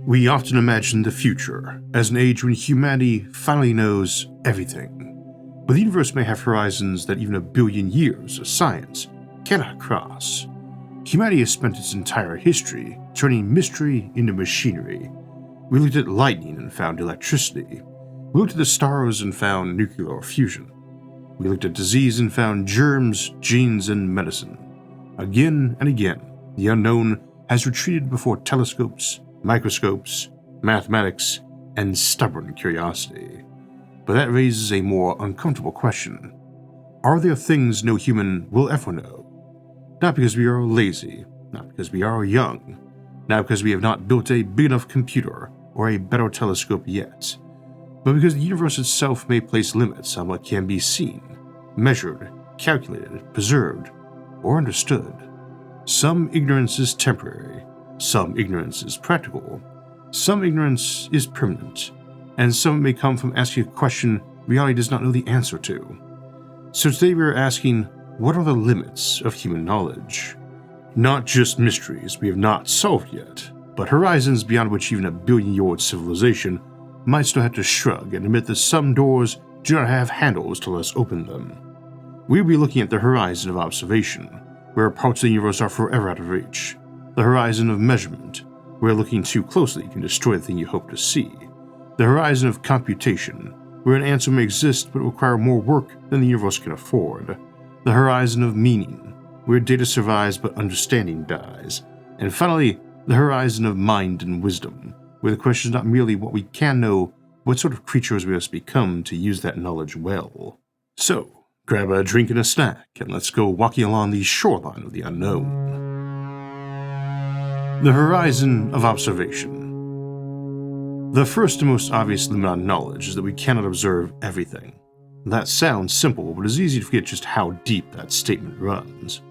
We often imagine the future as an age when humanity finally knows everything. But the universe may have horizons that even 1 billion years of science cannot cross. Humanity has spent its entire history turning mystery into machinery. We looked at lightning and found electricity. We looked at the stars and found nuclear fusion. We looked at disease and found germs, genes, and medicine. Again and again, the unknown has retreated before telescopes, microscopes, mathematics, and stubborn curiosity. But that raises a more uncomfortable question. Are there things no human will ever know? Not because we are lazy, not because we are young, not because we have not built a big enough computer or a better telescope yet, but because the universe itself may place limits on what can be seen, measured, calculated, preserved, or understood. Some ignorance is temporary, some ignorance is practical, some ignorance is permanent, and some may come from asking a question reality does not know the answer to. So today we are asking, what are the limits of human knowledge? Not just mysteries we have not solved yet, but horizons beyond which even 1 billion-year-old civilization might still have to shrug and admit that some doors do not have handles to let us open them. We will be looking at the horizon of observation, where parts of the universe are forever out of reach. The horizon of measurement, where looking too closely can destroy the thing you hope to see. The horizon of computation, where an answer may exist but require more work than the universe can afford. The horizon of meaning, where data survives but understanding dies. And finally, the horizon of mind and wisdom, where the question is not merely what we can know, what sort of creatures we must become to use that knowledge well. So, grab a drink and a snack, and let's go walking along the shoreline of the unknown. The horizon of observation. The first and most obvious limit on knowledge is that we cannot observe everything. That sounds simple, but it's easy to forget just how deep that statement runs.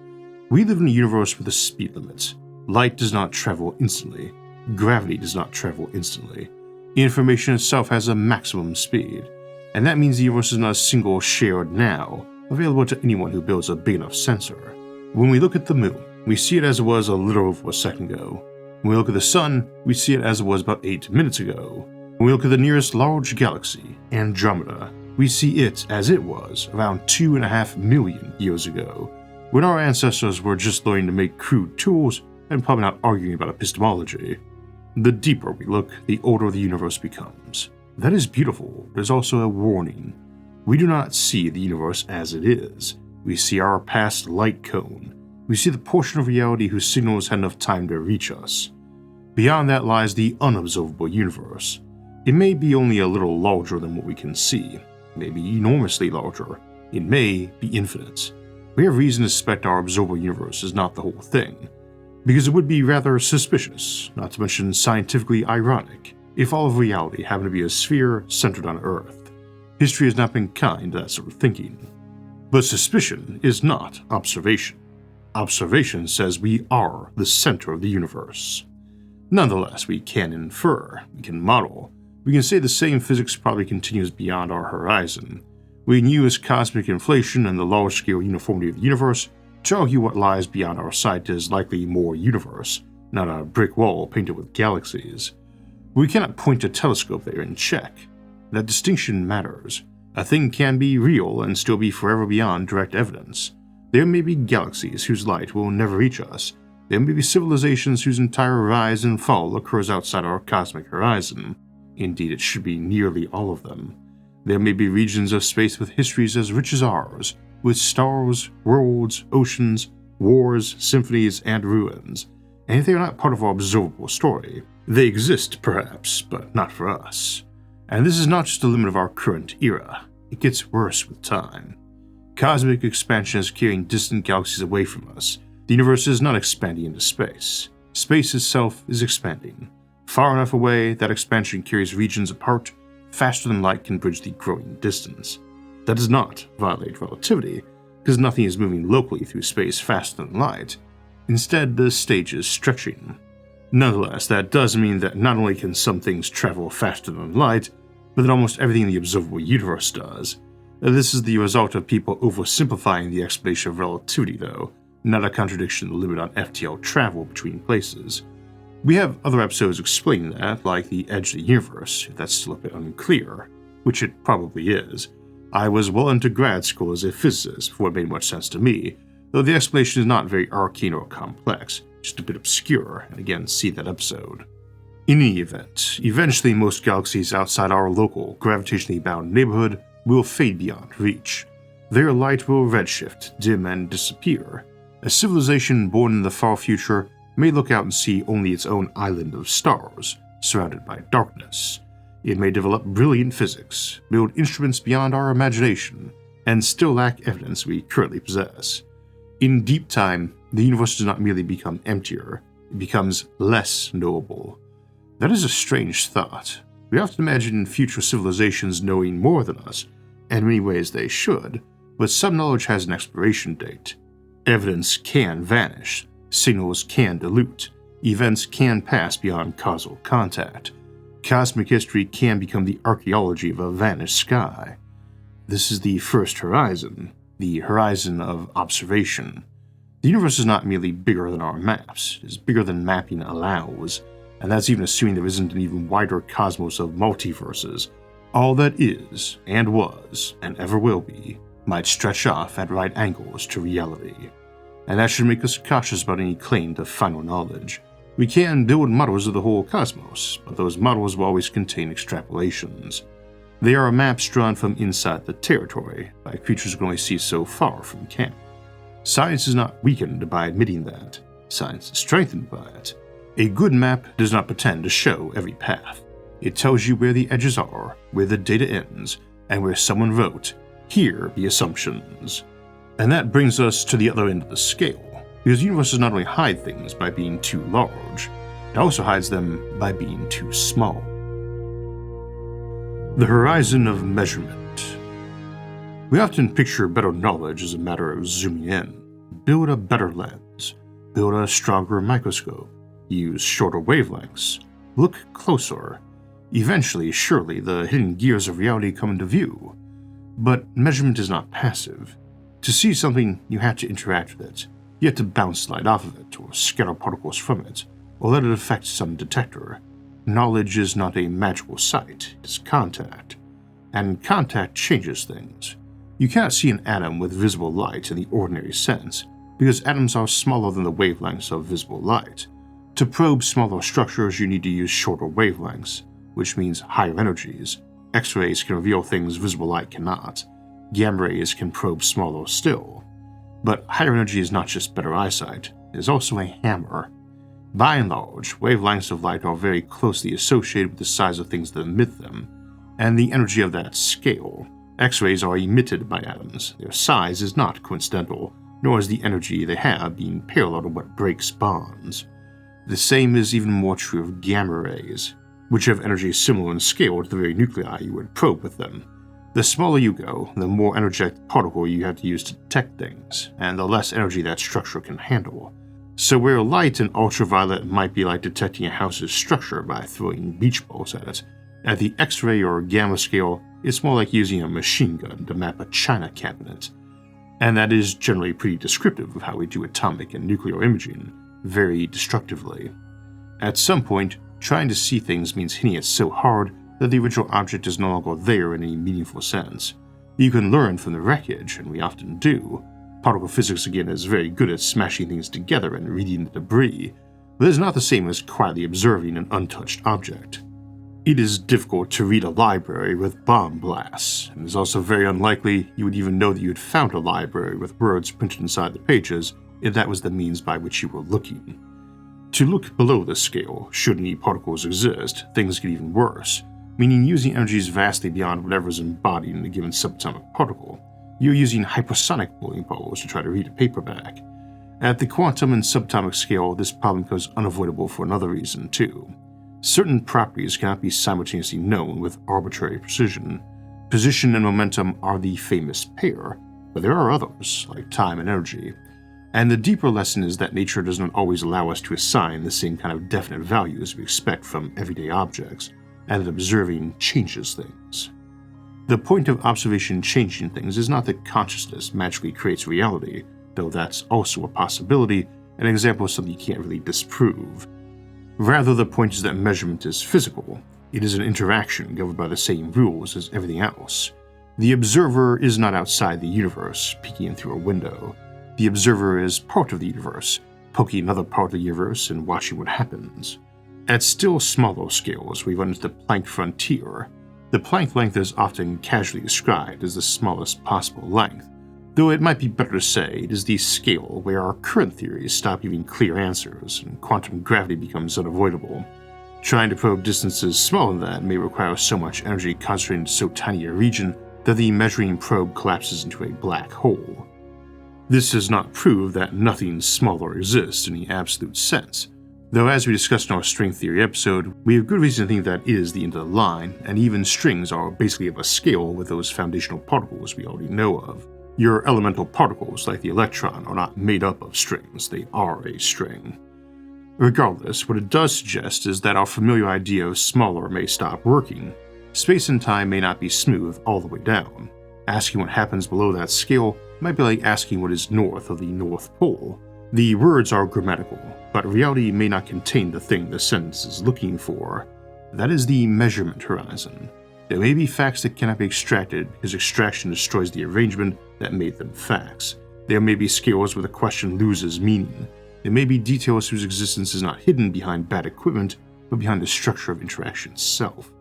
We live in a universe with a speed limit. Light does not travel instantly. Gravity does not travel instantly. Information itself has a maximum speed, and that means the universe is not a single shared now, available to anyone who builds a big enough sensor. When we look at the moon, we see it as it was a little over a second ago. When we look at the sun, we see it as it was about 8 minutes ago. When we look at the nearest large galaxy, Andromeda, we see it as it was around 2.5 million years ago, when our ancestors were just learning to make crude tools and probably not arguing about epistemology. The deeper we look, the older the universe becomes. That is beautiful, but is also a warning. We do not see the universe as it is. We see our past light cone. We see the portion of reality whose signals had enough time to reach us. Beyond that lies the unobservable universe. It may be only a little larger than what we can see. It may be enormously larger. It may be infinite. We have reason to suspect our observable universe is not the whole thing, because it would be rather suspicious, not to mention scientifically ironic, if all of reality happened to be a sphere centered on Earth. History has not been kind to that sort of thinking. But suspicion is not observation. Observation says we are the center of the universe. Nonetheless, we can infer, we can model, we can say the same physics probably continues beyond our horizon. We can use cosmic inflation and the large-scale uniformity of the universe to argue what lies beyond our sight is likely more universe, not a brick wall painted with galaxies. We cannot point a telescope there and check. That distinction matters. A thing can be real and still be forever beyond direct evidence. There may be galaxies whose light will never reach us. There may be civilizations whose entire rise and fall occurs outside our cosmic horizon. Indeed, it should be nearly all of them. There may be regions of space with histories as rich as ours, with stars, worlds, oceans, wars, symphonies, and ruins. And if they are not part of our observable story, they exist perhaps, but not for us. And this is not just the limit of our current era. It gets worse with time. Cosmic expansion is carrying distant galaxies away from us. The universe is not expanding into space. Space itself is expanding. Far enough away that expansion carries regions apart, faster than light can bridge the growing distance. That does not violate relativity, because nothing is moving locally through space faster than light. Instead, the stage is stretching. Nonetheless, that does mean that not only can some things travel faster than light, but that almost everything in the observable universe does. This is the result of people oversimplifying the explanation of relativity, though, not a contradiction to the limit on FTL travel between places. We have other episodes explaining that, like the edge of the universe, if that's still a bit unclear, which it probably is. I was well into grad school as a physicist before it made much sense to me, though the explanation is not very arcane or complex, just a bit obscure, and again, see that episode. In any event, eventually most galaxies outside our local, gravitationally bound neighborhood will fade beyond reach. Their light will redshift, dim, and disappear. A civilization born in the far future may look out and see only its own island of stars, surrounded by darkness. It may develop brilliant physics, build instruments beyond our imagination, and still lack evidence we currently possess. In deep time, the universe does not merely become emptier, it becomes less knowable. That is a strange thought. We often imagine future civilizations knowing more than us, and in many ways they should, but some knowledge has an expiration date. Evidence can vanish, signals can dilute, events can pass beyond causal contact. Cosmic history can become the archaeology of a vanished sky. This is the first horizon, the horizon of observation. The universe is not merely bigger than our maps, it is bigger than mapping allows, and that's even assuming there isn't an even wider cosmos of multiverses. All that is, and was, and ever will be, might stretch off at right angles to reality. And that should make us cautious about any claim to final knowledge. We can build models of the whole cosmos, but those models will always contain extrapolations. They are maps drawn from inside the territory, by creatures who can only see so far from camp. Science is not weakened by admitting that. Science is strengthened by it. A good map does not pretend to show every path. It tells you where the edges are, where the data ends, and where someone wrote, "Here be assumptions." And that brings us to the other end of the scale, because the universe does not only hide things by being too large, it also hides them by being too small. The horizon of measurement. We often picture better knowledge as a matter of zooming in, build a better lens, build a stronger microscope, use shorter wavelengths, look closer. Eventually, surely, the hidden gears of reality come into view. But measurement is not passive. To see something, you have to interact with it. You have to bounce light off of it, or scatter particles from it, or let it affect some detector. Knowledge is not a magical sight, it is contact. And contact changes things. You cannot see an atom with visible light in the ordinary sense, because atoms are smaller than the wavelengths of visible light. To probe smaller structures, you need to use shorter wavelengths, which means higher energies. X-rays can reveal things visible light cannot. Gamma rays can probe smaller still. But higher energy is not just better eyesight, it is also a hammer. By and large, wavelengths of light are very closely associated with the size of things that emit them, and the energy of that scale. X-rays are emitted by atoms. Their size is not coincidental, nor is the energy they have being parallel to what breaks bonds. The same is even more true of gamma rays, which have energy similar in scale to the very nuclei you would probe with them. The smaller you go, the more energetic particle you have to use to detect things, and the less energy that structure can handle. So where light and ultraviolet might be like detecting a house's structure by throwing beach balls at the X-ray or gamma scale, it's more like using a machine gun to map a china cabinet. And that is generally pretty descriptive of how we do atomic and nuclear imaging, very destructively. At some point, trying to see things means hitting it so hard that the original object is no longer there in any meaningful sense. You can learn from the wreckage, and we often do. Particle physics again is very good at smashing things together and reading the debris, but it is not the same as quietly observing an untouched object. It is difficult to read a library with bomb blasts, and it is also very unlikely you would even know that you had found a library with words printed inside the pages if that was the means by which you were looking. To look below the scale, should any particles exist, things get even worse, meaning using energies vastly beyond whatever is embodied in a given subatomic particle. You're using hypersonic bowling balls to try to read a paperback. At the quantum and subatomic scale, this problem becomes unavoidable for another reason, too. Certain properties cannot be simultaneously known with arbitrary precision. Position and momentum are the famous pair, but there are others, like time and energy. And the deeper lesson is that nature does not always allow us to assign the same kind of definite values we expect from everyday objects, and that observing changes things. The point of observation changing things is not that consciousness magically creates reality, though that's also a possibility, an example of something you can't really disprove. Rather, the point is that measurement is physical. It is an interaction governed by the same rules as everything else. The observer is not outside the universe, peeking in through a window. The observer is part of the universe, poking another part of the universe and watching what happens. At still smaller scales, we run into the Planck frontier. The Planck length is often casually described as the smallest possible length, though it might be better to say it is the scale where our current theories stop giving clear answers and quantum gravity becomes unavoidable. Trying to probe distances smaller than that may require so much energy concentrated into so tiny a region that the measuring probe collapses into a black hole. This does not prove that nothing smaller exists in the absolute sense, though as we discussed in our string theory episode, we have good reason to think that is the end of the line, and even strings are basically of a scale with those foundational particles we already know of. Your elemental particles, like the electron, are not made up of strings, they are a string. Regardless, what it does suggest is that our familiar idea of smaller may stop working. Space and time may not be smooth all the way down. Asking what happens below that scale might be like asking what is north of the North Pole. The words are grammatical, but reality may not contain the thing the sentence is looking for. That is the measurement horizon. There may be facts that cannot be extracted because extraction destroys the arrangement that made them facts. There may be scales where the question loses meaning. There may be details whose existence is not hidden behind bad equipment, but behind the structure of interaction itself.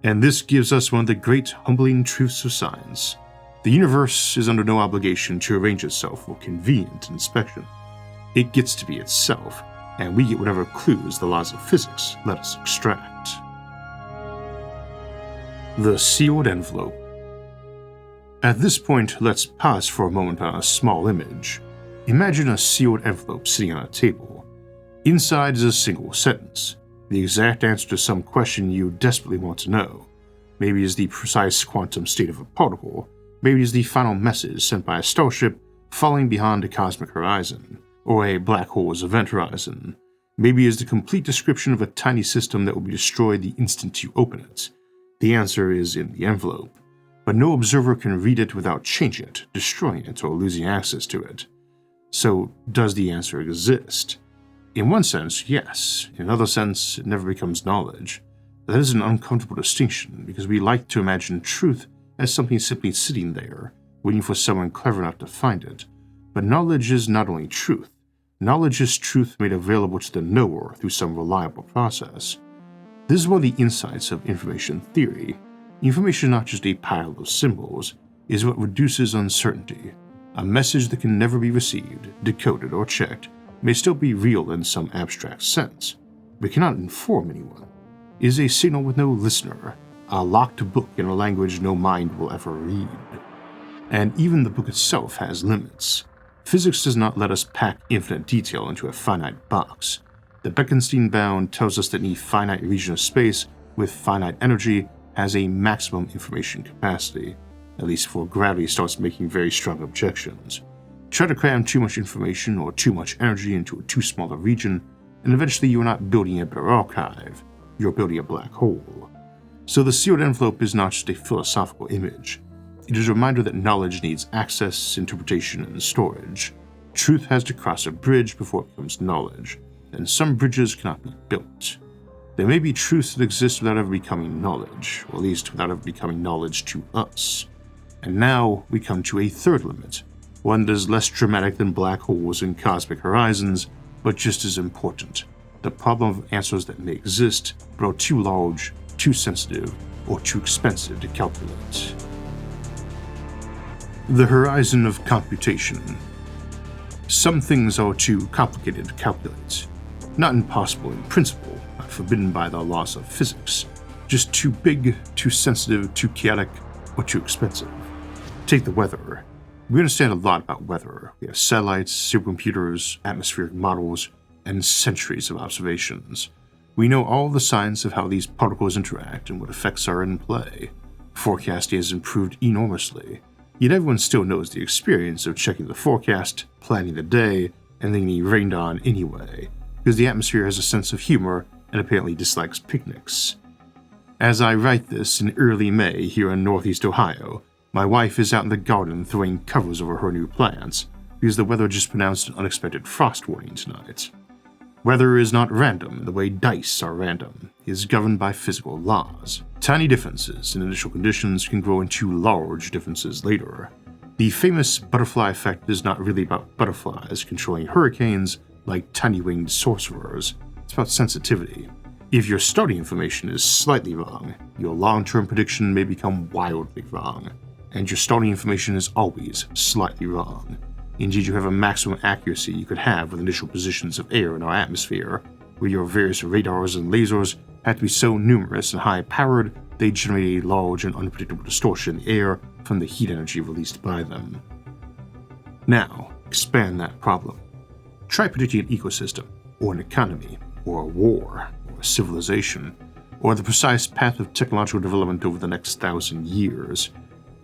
And this gives us one of the great humbling truths of science. The universe is under no obligation to arrange itself for convenient inspection. It gets to be itself, and we get whatever clues the laws of physics let us extract. The sealed envelope. At this point, let's pause for a moment on a small image. Imagine a sealed envelope sitting on a table. Inside is a single sentence, the exact answer to some question you desperately want to know. Maybe it is the precise quantum state of a particle. Maybe it is the final message sent by a starship falling behind a cosmic horizon, or a black hole's event horizon. Maybe it is the complete description of a tiny system that will be destroyed the instant you open it. The answer is in the envelope, but no observer can read it without changing it, destroying it, or losing access to it. So, does the answer exist? In one sense, yes. In another sense, it never becomes knowledge. That is an uncomfortable distinction, because we like to imagine truth as something simply sitting there, waiting for someone clever enough to find it. But knowledge is not only truth. Knowledge is truth made available to the knower through some reliable process. This is one of the insights of information theory. Information is not just a pile of symbols, it is what reduces uncertainty. A message that can never be received, decoded, or checked may still be real in some abstract sense, but cannot inform anyone. It is a signal with no listener, a locked book in a language no mind will ever read. And even the book itself has limits. Physics does not let us pack infinite detail into a finite box. The Bekenstein bound tells us that any finite region of space with finite energy has a maximum information capacity, at least before gravity starts making very strong objections. Try to cram too much information or too much energy into a too small a region, and eventually you are not building a better archive, you're building a black hole. So the sealed envelope is not just a philosophical image. It is a reminder that knowledge needs access, interpretation, and storage. Truth has to cross a bridge before it becomes knowledge, and some bridges cannot be built. There may be truths that exist without ever becoming knowledge, or at least without ever becoming knowledge to us. And now we come to a third limit, one that is less dramatic than black holes and cosmic horizons, but just as important. The problem of answers that may exist, but are too large, too sensitive, or too expensive to calculate. The Horizon of Computation. Some things are too complicated to calculate. Not impossible in principle, not forbidden by the laws of physics. Just too big, too sensitive, too chaotic, or too expensive. Take the weather. We understand a lot about weather. We have satellites, supercomputers, atmospheric models, and centuries of observations. We know all the science of how these particles interact and what effects are in play. Forecasting has improved enormously. Yet everyone still knows the experience of checking the forecast, planning the day, and then getting rained on anyway, because the atmosphere has a sense of humor and apparently dislikes picnics. As I write this in early May here in Northeast Ohio, my wife is out in the garden throwing covers over her new plants because the weather just pronounced an unexpected frost warning tonight. Weather is not random the way dice are random. It is governed by physical laws. Tiny differences in initial conditions can grow into large differences later. The famous butterfly effect is not really about butterflies controlling hurricanes like tiny-winged sorcerers. It's about sensitivity. If your starting information is slightly wrong, your long-term prediction may become wildly wrong, and your starting information is always slightly wrong. Indeed, you have a maximum accuracy you could have with initial positions of air in our atmosphere, where your various radars and lasers have to be so numerous and high-powered they generate a large and unpredictable distortion in the air from the heat energy released by them. Now, expand that problem. Try predicting an ecosystem, or an economy, or a war, or a civilization, or the precise path of technological development over the next 1,000 years.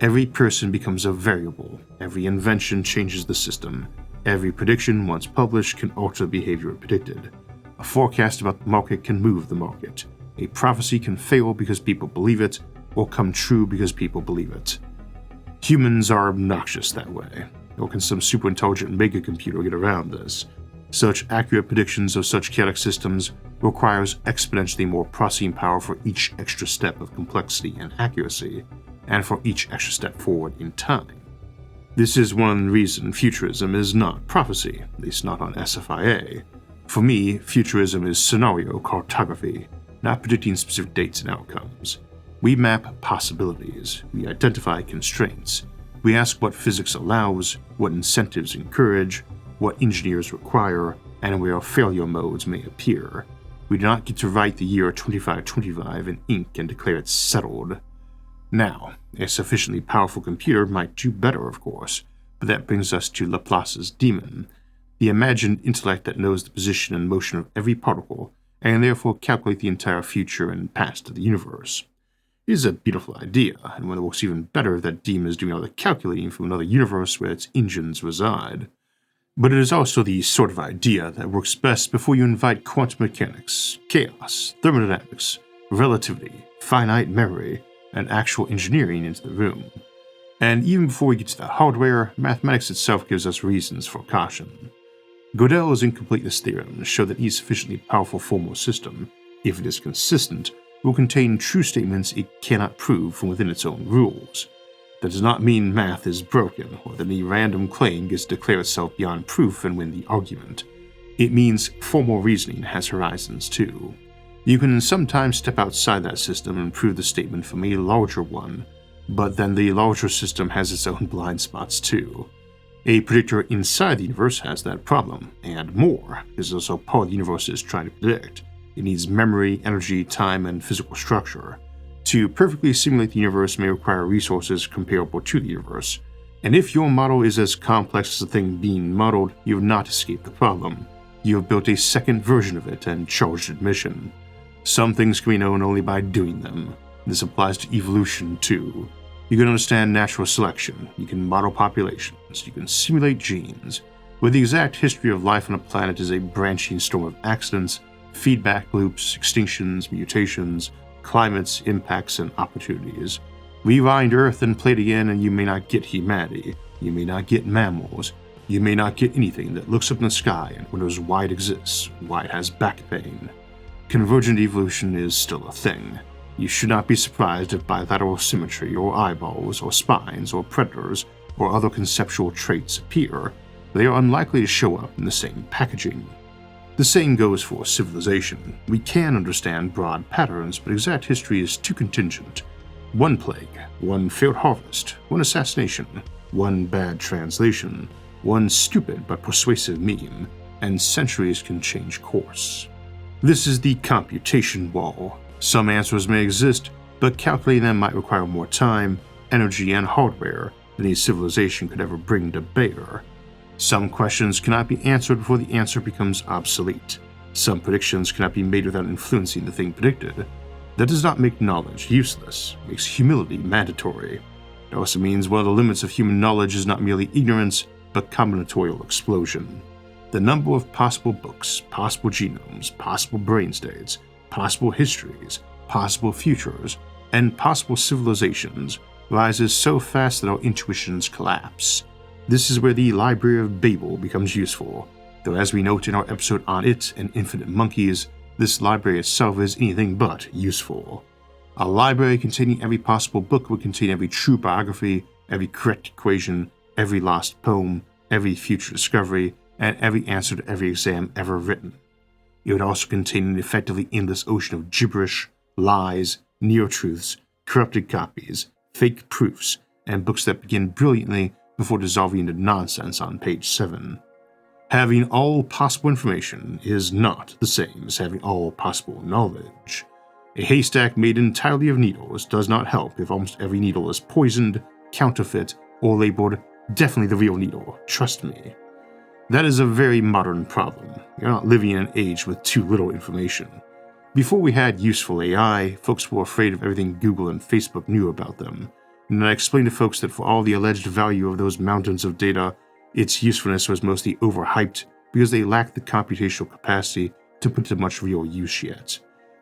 Every person becomes a variable, every invention changes the system, every prediction once published can alter the behavior it predicted. A forecast about the market can move the market. A prophecy can fail because people believe it, or come true because people believe it. Humans are obnoxious that way, nor can some super-intelligent mega-computer get around this. Such accurate predictions of such chaotic systems requires exponentially more processing power for each extra step of complexity and accuracy, and for each extra step forward in time. This is one reason futurism is not prophecy, at least not on SFIA. For me, futurism is scenario cartography, not predicting specific dates and outcomes. We map possibilities, we identify constraints, we ask what physics allows, what incentives encourage, what engineers require, and where failure modes may appear. We do not get to write the year 2525 in ink and declare it settled. Now, a sufficiently powerful computer might do better, of course, but that brings us to Laplace's demon, the imagined intellect that knows the position and motion of every particle, and can therefore calculate the entire future and past of the universe. It is a beautiful idea, and one that works even better if that demon is doing all the calculating from another universe where its engines reside. But it is also the sort of idea that works best before you invite quantum mechanics, chaos, thermodynamics, relativity, finite memory, and actual engineering into the room. And even before we get to the hardware, mathematics itself gives us reasons for caution. Gödel's incompleteness theorem show that any sufficiently powerful formal system, if it is consistent, will contain true statements it cannot prove from within its own rules. That does not mean math is broken, or that any random claim gets to declare itself beyond proof and win the argument. It means formal reasoning has horizons too. You can sometimes step outside that system and prove the statement from a larger one, but then the larger system has its own blind spots too. A predictor inside the universe has that problem, and more, because also part of the universe is trying to predict. It needs memory, energy, time, and physical structure. To perfectly simulate the universe may require resources comparable to the universe, and if your model is as complex as the thing being modeled, you have not escaped the problem. You have built a second version of it and charged admission. Some things can be known only by doing them. This applies to evolution too. You can understand natural selection, you can model populations, you can simulate genes. Where the exact history of life on a planet is a branching storm of accidents, feedback loops, extinctions, mutations, climates, impacts, and opportunities. Rewind Earth and play it again and you may not get humanity, you may not get mammals, you may not get anything that looks up in the sky and wonders why it exists, why it has back pain. Convergent evolution is still a thing. You should not be surprised if bilateral symmetry or eyeballs or spines or predators or other conceptual traits appear. They are unlikely to show up in the same packaging. The same goes for civilization. We can understand broad patterns, but exact history is too contingent. One plague, one failed harvest, one assassination, one bad translation, one stupid but persuasive meme, and centuries can change course. This is the computation wall. Some answers may exist, but calculating them might require more time, energy, and hardware than a civilization could ever bring to bear. Some questions cannot be answered before the answer becomes obsolete. Some predictions cannot be made without influencing the thing predicted. That does not make knowledge useless, it makes humility mandatory. It also means one of the limits of human knowledge is not merely ignorance, but combinatorial explosion. The number of possible books, possible genomes, possible brain states, possible histories, possible futures, and possible civilizations rises so fast that our intuitions collapse. This is where the Library of Babel becomes useful. though as we note in our episode on it and Infinite Monkeys, this library itself is anything but useful. A library containing every possible book would contain every true biography, every correct equation, every lost poem, every future discovery, and every answer to every exam ever written. It would also contain an effectively endless ocean of gibberish, lies, neo-truths, corrupted copies, fake proofs, and books that begin brilliantly before dissolving into nonsense on page 7. Having all possible information is not the same as having all possible knowledge. A haystack made entirely of needles does not help if almost every needle is poisoned, counterfeit, or labeled definitely the real needle, trust me. That is a very modern problem. You're not living in an age with too little information. Before we had useful AI, folks were afraid of everything Google and Facebook knew about them. And I explained to folks that for all the alleged value of those mountains of data, its usefulness was mostly overhyped because they lacked the computational capacity to put to much real use yet.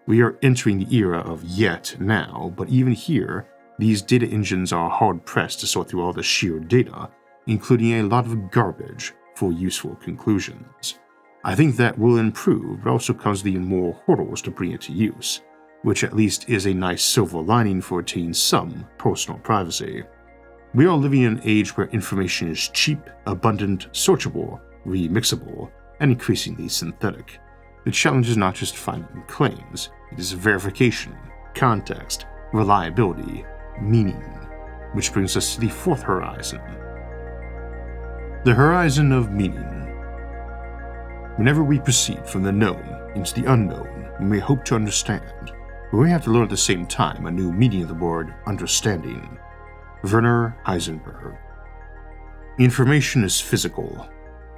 We are entering the era of yet now, but even here, these data engines are hard-pressed to sort through all the sheer data, including a lot of garbage, for useful conclusions. I think that will improve, but also comes with even more hurdles to bring it to use, which at least is a nice silver lining for attaining some personal privacy. We are living in an age where information is cheap, abundant, searchable, remixable, and increasingly synthetic. The challenge is not just finding claims, it is verification, context, reliability, meaning, which brings us to the fourth horizon. The horizon of meaning. Whenever we proceed from the known into the unknown, we may hope to understand, but we have to learn at the same time a new meaning of the word understanding. Werner Heisenberg. Information is physical.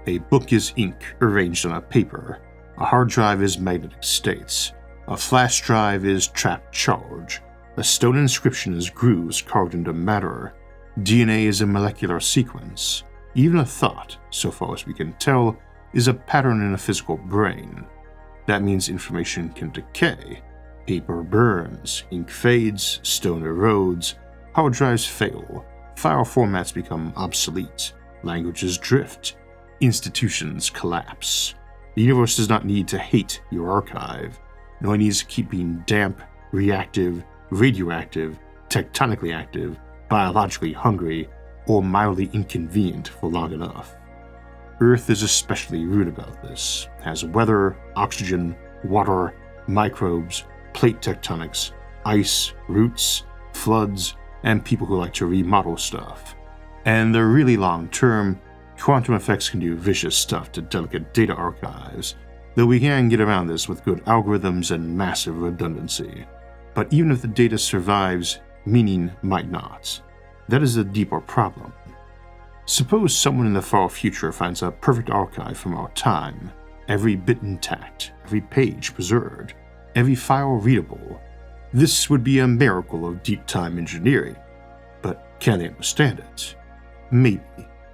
A book is ink arranged on a paper. A hard drive is magnetic states. A flash drive is trapped charge. A stone inscription is grooves carved into matter. DNA is a molecular sequence. Even a thought, so far as we can tell, is a pattern in a physical brain. That means information can decay. Paper burns, ink fades, stone erodes, hard drives fail, file formats become obsolete, languages drift, institutions collapse. The universe does not need to hate your archive. It only needs to keep being damp, reactive, radioactive, tectonically active, biologically hungry, or mildly inconvenient for long enough. Earth is especially rude about this. It has weather, oxygen, water, microbes, plate tectonics, ice, roots, floods, and people who like to remodel stuff. And the really long term, quantum effects can do vicious stuff to delicate data archives, though we can get around this with good algorithms and massive redundancy. But even if the data survives, meaning might not. That is a deeper problem. Suppose someone in the far future finds a perfect archive from our time, every bit intact, every page preserved, every file readable. This would be a miracle of deep time engineering. But can they understand it? Maybe,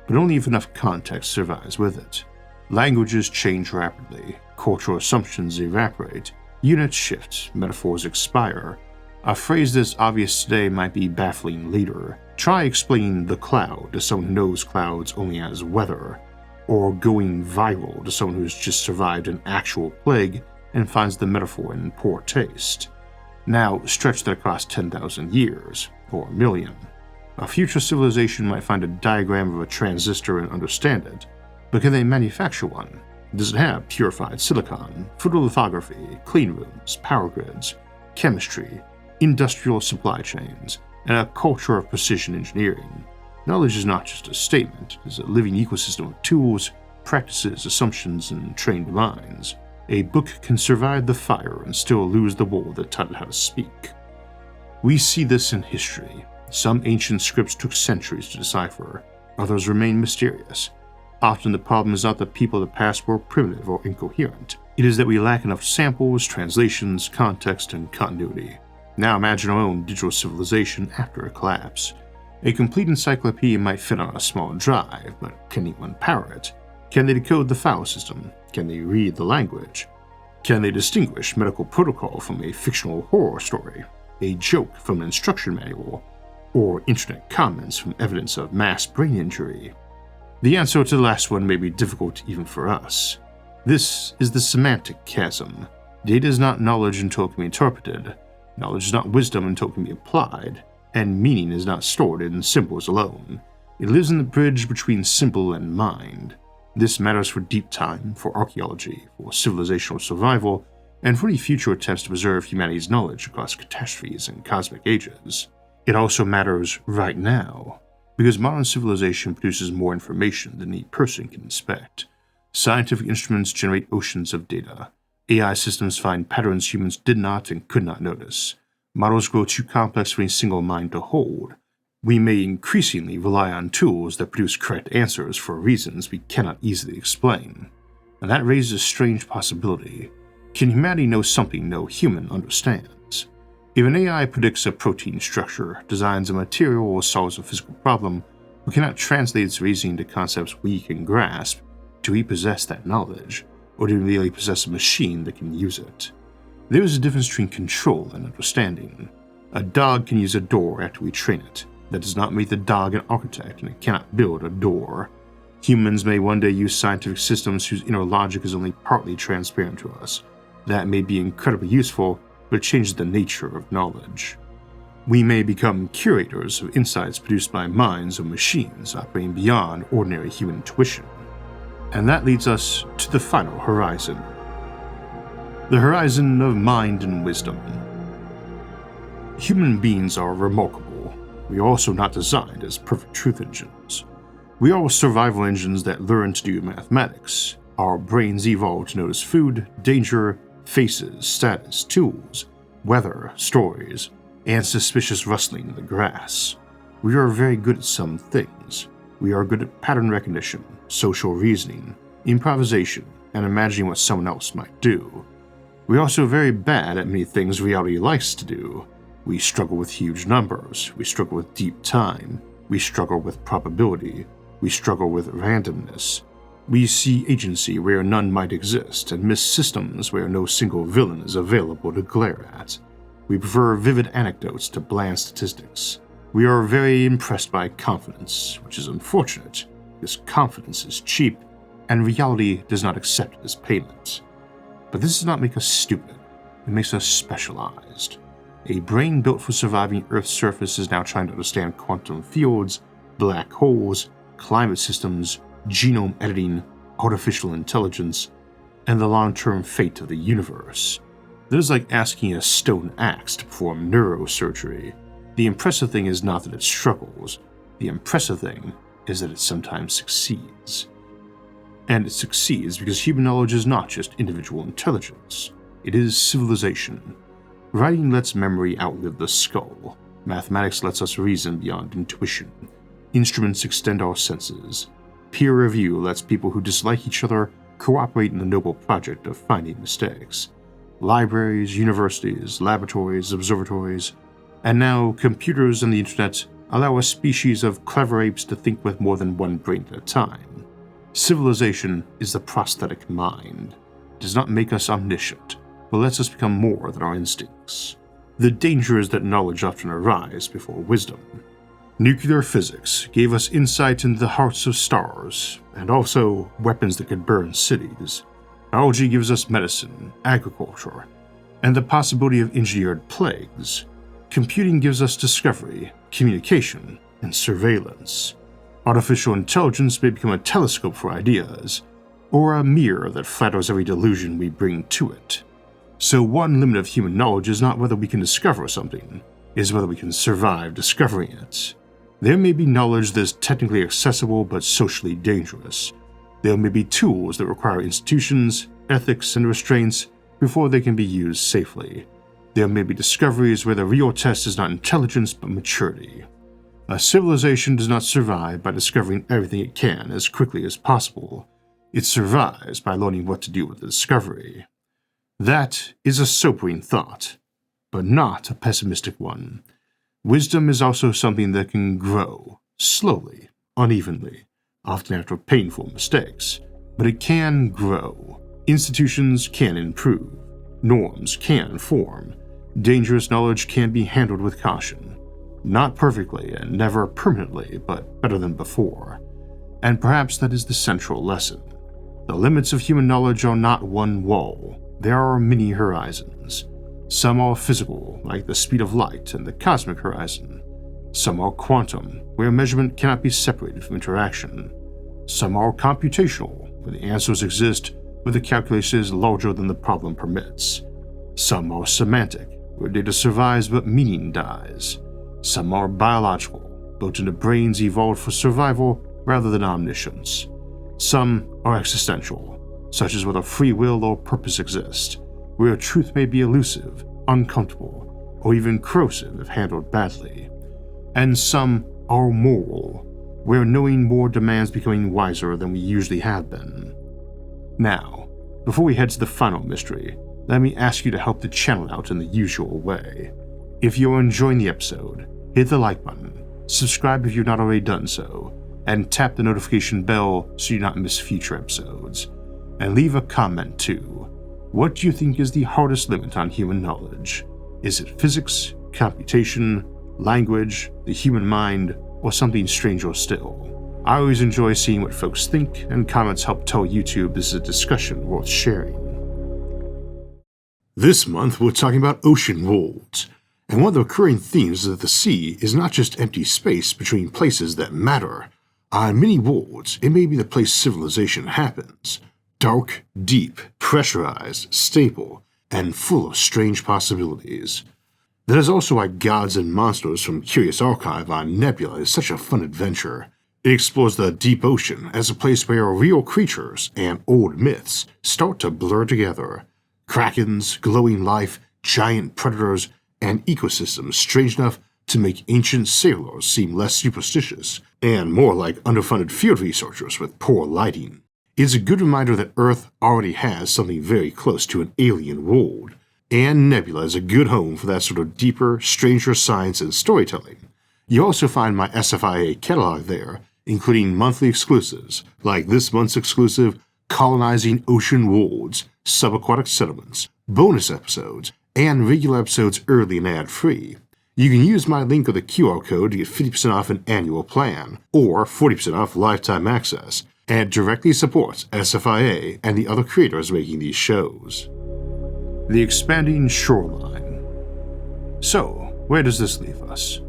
but only if enough context survives with it. Languages change rapidly, cultural assumptions evaporate, units shift, metaphors expire. A phrase that's obvious today might be baffling later. Try explaining the cloud to someone who knows clouds only as weather, or going viral to someone who's just survived an actual plague and finds the metaphor in poor taste. Now stretch that across 10,000 years, or a million. A future civilization might find a diagram of a transistor and understand it, but can they manufacture one? Does it have purified silicon, photolithography, clean rooms, power grids, chemistry, industrial supply chains, and a culture of precision engineering? Knowledge is not just a statement, it is a living ecosystem of tools, practices, assumptions, and trained minds. A book can survive the fire and still lose the war that taught it how to speak. We see this in history. Some ancient scripts took centuries to decipher, others remain mysterious. Often the problem is not that people of the past were primitive or incoherent. It is that we lack enough samples, translations, context, and continuity. Now imagine our own digital civilization after a collapse. A complete encyclopedia might fit on a small drive, but can anyone power it? Can they decode the file system? Can they read the language? Can they distinguish medical protocol from a fictional horror story, a joke from an instruction manual, or internet comments from evidence of mass brain injury? The answer to the last one may be difficult even for us. This is the semantic chasm. Data is not knowledge until it can be interpreted, knowledge is not wisdom until it can be applied, and meaning is not stored in symbols alone. It lives in the bridge between symbol and mind. This matters for deep time, for archaeology, for civilizational survival, and for any future attempts to preserve humanity's knowledge across catastrophes and cosmic ages. It also matters right now, because modern civilization produces more information than any person can inspect. Scientific instruments generate oceans of data. AI systems find patterns humans did not and could not notice. Models grow too complex for any single mind to hold. We may increasingly rely on tools that produce correct answers for reasons we cannot easily explain. And that raises a strange possibility. Can humanity know something no human understands? If an AI predicts a protein structure, designs a material, or solves a physical problem, we cannot translate its reasoning to concepts we can grasp. Do we possess that knowledge, or do we really possess a machine that can use it? There is a difference between control and understanding. A dog can use a door after we train it. That does not make the dog an architect, and it cannot build a door. Humans may one day use scientific systems whose inner logic is only partly transparent to us. That may be incredibly useful, but it changes the nature of knowledge. We may become curators of insights produced by minds of machines operating beyond ordinary human intuition. And that leads us to the final horizon. The horizon of mind and wisdom. Human beings are remarkable. We are also not designed as perfect truth engines. We are survival engines that learn to do mathematics. Our brains evolved to notice food, danger, faces, status, tools, weather, stories, and suspicious rustling in the grass. We are very good at some things. We are good at pattern recognition, social reasoning, improvisation, and imagining what someone else might do. We are also very bad at many things reality likes to do. We struggle with huge numbers, we struggle with deep time, we struggle with probability, we struggle with randomness. We see agency where none might exist, and miss systems where no single villain is available to glare at. We prefer vivid anecdotes to bland statistics. We are very impressed by confidence, which is unfortunate, because confidence is cheap, and reality does not accept it as payment. But this does not make us stupid, it makes us specialized. A brain built for surviving Earth's surface is now trying to understand quantum fields, black holes, climate systems, genome editing, artificial intelligence, and the long-term fate of the universe. That is like asking a stone axe to perform neurosurgery. The impressive thing is not that it struggles, the impressive thing is that it sometimes succeeds. And it succeeds because human knowledge is not just individual intelligence, it is civilization. Writing lets memory outlive the skull. Mathematics lets us reason beyond intuition. Instruments extend our senses. Peer review lets people who dislike each other cooperate in the noble project of finding mistakes. Libraries, universities, laboratories, observatories, and now computers and the internet allow a species of clever apes to think with more than one brain at a time. Civilization is the prosthetic mind. It does not make us omniscient, but lets us become more than our instincts. The danger is that knowledge often arrives before wisdom. Nuclear physics gave us insight into the hearts of stars, and also weapons that could burn cities. Biology gives us medicine, agriculture, and the possibility of engineered plagues. Computing gives us discovery, communication, and surveillance. Artificial intelligence may become a telescope for ideas, or a mirror that flatters every delusion we bring to it. So one limit of human knowledge is not whether we can discover something, it is whether we can survive discovering it. There may be knowledge that is technically accessible but socially dangerous. There may be tools that require institutions, ethics, and restraints before they can be used safely. There may be discoveries where the real test is not intelligence but maturity. A civilization does not survive by discovering everything it can as quickly as possible. It survives by learning what to do with the discovery. That is a sobering thought, but not a pessimistic one. Wisdom is also something that can grow, slowly, unevenly, often after painful mistakes, but it can grow. Institutions can improve. Norms can form. Dangerous knowledge can be handled with caution. Not perfectly and never permanently, but better than before. And perhaps that is the central lesson. The limits of human knowledge are not one wall. There are many horizons. Some are physical, like the speed of light and the cosmic horizon. Some are quantum, where measurement cannot be separated from interaction. Some are computational, where the answers exist, but the calculation is larger than the problem permits. Some are semantic, where data survives but meaning dies. Some are biological, built into brains evolved for survival rather than omniscience. Some are existential, such as whether free will or purpose exist, where truth may be elusive, uncomfortable, or even corrosive if handled badly. And some are moral, where knowing more demands becoming wiser than we usually have been. Now, before we head to the final mystery, let me ask you to help the channel out in the usual way. If you're enjoying the episode, hit the like button, subscribe if you've not already done so, and tap the notification bell so you not miss future episodes. And leave a comment too. What do you think is the hardest limit on human knowledge? Is it physics, computation, language, the human mind, or something stranger still? I always enjoy seeing what folks think, and comments help tell YouTube this is a discussion worth sharing. This month we're talking about ocean worlds, and one of the recurring themes is that the sea is not just empty space between places that matter. On many worlds, it may be the place civilization happens. Dark, deep, pressurized, stable, and full of strange possibilities. That is also why Gods and Monsters from Curious Archive on Nebula is such a fun adventure. It explores the deep ocean as a place where real creatures and old myths start to blur together. Krakens, glowing life, giant predators, and ecosystems strange enough to make ancient sailors seem less superstitious and more like underfunded field researchers with poor lighting. It's a good reminder that Earth already has something very close to an alien world, and Nebula is a good home for that sort of deeper, stranger science and storytelling. You also find my SFIA catalog there, including monthly exclusives, like this month's exclusive Colonizing Ocean Worlds, Subaquatic Settlements, bonus episodes, and regular episodes early and ad-free. You can use my link or the QR code to get 50% off an annual plan, or 40% off lifetime access, and it directly supports SFIA and the other creators making these shows. The Expanding Shoreline. So, where does this leave us?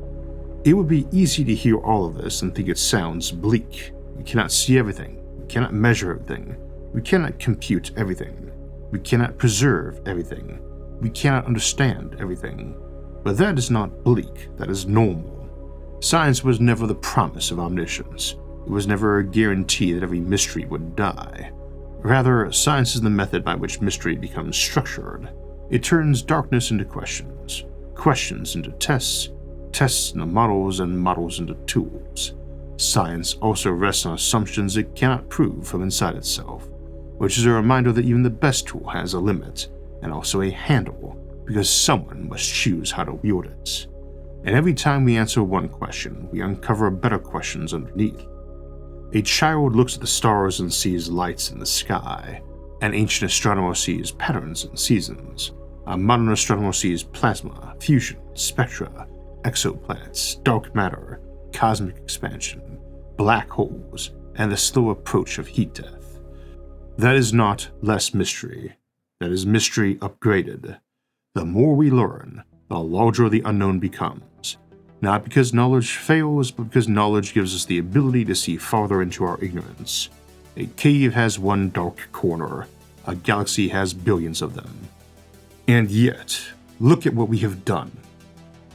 It would be easy to hear all of this and think it sounds bleak. We cannot see everything. We cannot measure everything. We cannot compute everything. We cannot preserve everything. We cannot understand everything. But that is not bleak, that is normal. Science was never the promise of omniscience. It was never a guarantee that every mystery would die. Rather, science is the method by which mystery becomes structured. It turns darkness into questions, questions into tests, tests into models, and models into tools. Science also rests on assumptions it cannot prove from inside itself, which is a reminder that even the best tool has a limit, and also a handle, because someone must choose how to wield it. And every time we answer one question, we uncover better questions underneath. A child looks at the stars and sees lights in the sky. An ancient astronomer sees patterns in seasons. A modern astronomer sees plasma, fusion, spectra, exoplanets, dark matter, cosmic expansion, black holes, and the slow approach of heat death. That is not less mystery. That is mystery upgraded. The more we learn, the larger the unknown becomes. Not because knowledge fails, but because knowledge gives us the ability to see farther into our ignorance. A cave has one dark corner. A galaxy has billions of them. And yet, look at what we have done.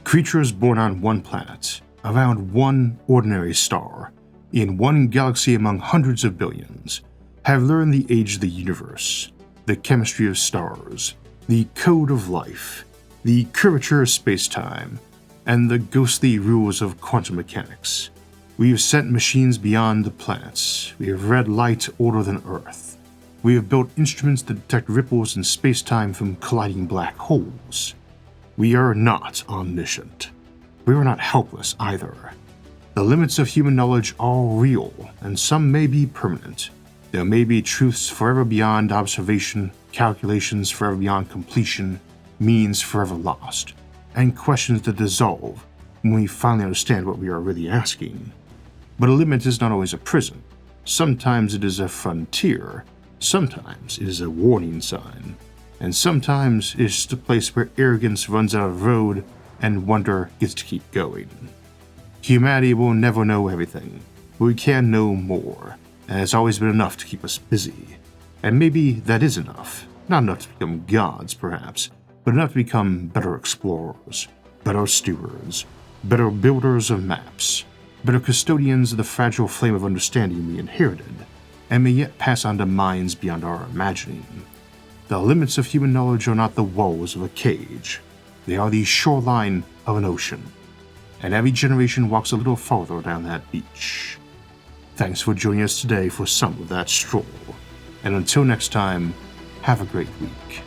Creatures born on one planet, around one ordinary star, in one galaxy among hundreds of billions, have learned the age of the universe, the chemistry of stars, the code of life, the curvature of space-time, and the ghostly rules of quantum mechanics. We have sent machines beyond the planets. We have read light older than Earth. We have built instruments to detect ripples in space-time from colliding black holes. We are not omniscient. We are not helpless either. The limits of human knowledge are real, and some may be permanent. There may be truths forever beyond observation, calculations forever beyond completion, means forever lost, and questions that dissolve when we finally understand what we are really asking. But a limit is not always a prison. Sometimes it is a frontier, sometimes it is a warning sign, and sometimes it is just a place where arrogance runs out of road and wonder gets to keep going. Humanity will never know everything, but we can know more, and it's always been enough to keep us busy. And maybe that is enough. Not enough to become gods, perhaps, but enough to become better explorers, better stewards, better builders of maps, better custodians of the fragile flame of understanding we inherited, and may yet pass on to minds beyond our imagining. The limits of human knowledge are not the walls of a cage. They are the shoreline of an ocean, and every generation walks a little farther down that beach. Thanks for joining us today for some of that stroll, and until next time, have a great week.